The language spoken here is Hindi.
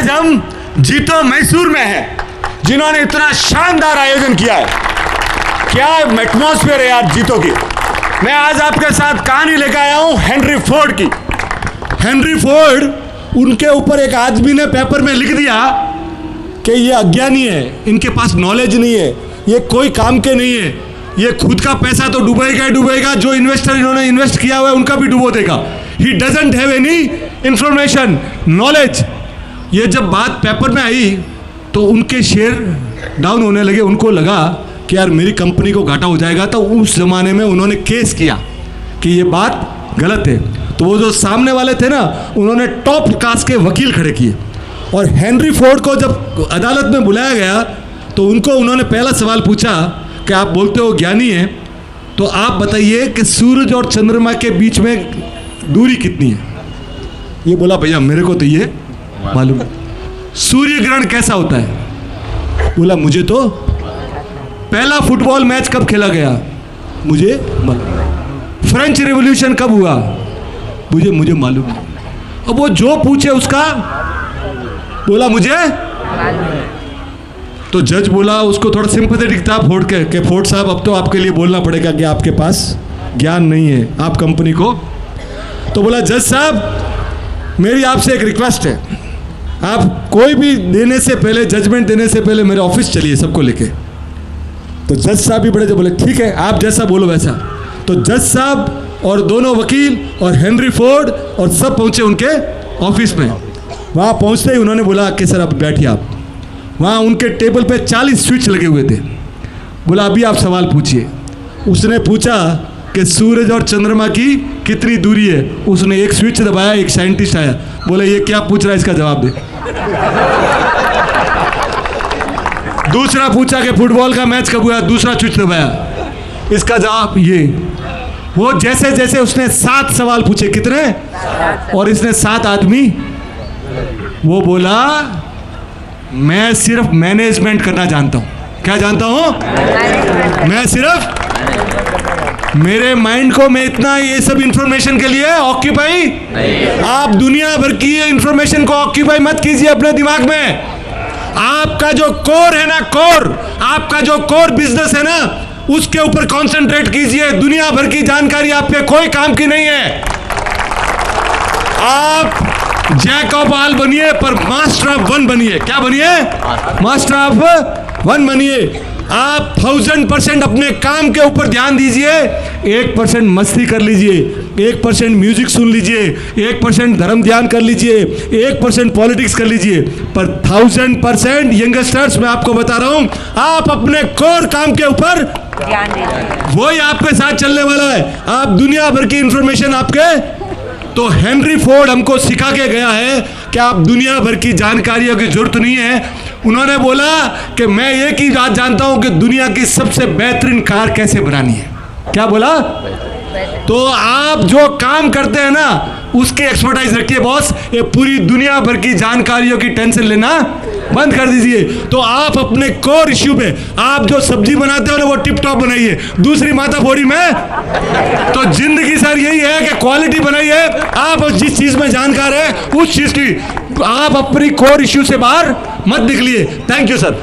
आज हम जीतो मैसूर में हैं, जिन्होंने इतना शानदार आयोजन किया है। क्या एटमॉस्फेयर है यार जीतो की। मैं आज आपके साथ कहानी लेकर आया हूं हेनरी फोर्ड की। हेनरी फोर्ड, उनके ऊपर एक आदमी ने पेपर में लिख दिया कि ये अज्ञानी है, इनके पास नॉलेज नहीं है, ये कोई काम के नहीं है, ये खुद का पैसा तो डुबेगा ही डुबेगा, जो इन्वेस्टर इन्होंने इन्वेस्ट किया हुआ है उनका भी डुबो देगा। He doesn't have any information knowledge. ये जब बात पेपर में आई तो उनके शेयर डाउन होने लगे। उनको लगा कि यार मेरी कंपनी को घाटा हो जाएगा। तो उस जमाने में उन्होंने केस किया कि ये बात गलत है। तो वो जो सामने वाले थे ना, उन्होंने टॉप क्लास के वकील खड़े किए और हेनरी फोर्ड को जब अदालत में बुलाया गया तो उन्होंने पहला सवाल पूछा कि आप बोलते हो ज्ञानी हैं, तो आप बताइए कि सूरज और चंद्रमा के बीच में दूरी कितनी है। ये बोला भैया मेरे को तो ये मालूम है। सूर्य ग्रहण कैसा होता है? बोला मुझे तो पहला फुटबॉल मैच कब खेला गया मुझे मालूम। फ्रेंच रेवोल्यूशन कब हुआ मुझे मालूम। अब वो जो पूछे उसका बोला मुझे। तो जज बोला उसको, थोड़ा सिंपैथेटिक था फोर्ड के फोर्ड साहब अब तो आपके लिए बोलना पड़ेगा कि आपके पास ज्ञान नहीं है, आप कंपनी को। तो बोला जज साहब मेरी आपसे एक रिक्वेस्ट है, आप कोई भी देने से पहले, जजमेंट देने से पहले मेरे ऑफिस चलिए सबको लेके। तो जज साहब भी बड़े जो बोले ठीक है आप जैसा बोलो वैसा। तो जज साहब और दोनों वकील और हेनरी फोर्ड और सब पहुंचे उनके ऑफिस में। वहाँ पहुँचते ही उन्होंने बोला कि सर अब बैठिए आप। वहाँ उनके टेबल पे 40 स्विच लगे हुए थे। बोला अभी आप सवाल पूछिए। उसने पूछा कि सूरज और चंद्रमा की कितनी दूरी है। उसने एक स्विच दबाया, एक साइंटिस्ट आया, बोले ये क्या पूछ रहा है, इसका जवाब दे। दूसरा पूछा कि फुटबॉल का मैच कब हुआ, दूसरा स्विच दबाया, इसका जवाब ये। वो जैसे जैसे उसने 7 सवाल पूछे, कितने, और इसने 7 आदमी। वो बोला मैं सिर्फ मैनेजमेंट करना जानता हूं। क्या जानता हूं? मैं सिर्फ, मेरे माइंड को मैं इतना ये सब इंफॉर्मेशन के लिए ऑक्यूपाई। आप दुनिया भर की इंफॉर्मेशन को ऑक्यूपाई मत कीजिए अपने दिमाग में। आपका जो कोर है ना, आपका जो कोर बिजनेस है ना, उसके ऊपर कंसंट्रेट कीजिए। दुनिया भर की जानकारी आप पे कोई काम की नहीं है। आप जैक ऑफ ऑल बनिए पर मास्टर ऑफ वन बनिए। क्या बनिए? मास्टर ऑफ वन बनिए। आप 1000% अपने काम के ऊपर ध्यान दीजिए। 1% मस्ती कर लीजिए, 1% म्यूजिक सुन लीजिए, 1% धर्म ध्यान कर लीजिए, 1% पॉलिटिक्स कर लीजिए, पर 1000% यंगस्टर्स मैं आपको बता रहा हूं, आप अपने कोर काम के ऊपर ध्यान दीजिए। वही आपके साथ चलने वाला है। आप दुनिया भर की इंफॉर्मेशन आपके। तो हेनरी फोर्ड हमको सिखा के गया है कि आप दुनिया भर की जानकारियों की जरूरत नहीं है। उन्होंने बोला कि मैं एक ही बात जानता हूं कि दुनिया की सबसे बेहतरीन कार कैसे बनानी है। क्या बोला? तो आप जो काम करते हैं ना, उसके एक्सपर्टाइज रखिए बॉस। ये पूरी दुनिया भर की जानकारियों की टेंशन लेना बंद कर दीजिए। तो आप अपने कोर इश्यू पे, आप जो सब्जी बनाते हो ना वो टिप टॉप बनाइए। दूसरी माता फोड़ी में तो जिंदगी सर यही है कि क्वालिटी बनाइए। आप जिस चीज में जानकार है उस चीज की आप अपनी कोर इश्यू से बाहर मत निकलिए। Thank you sir.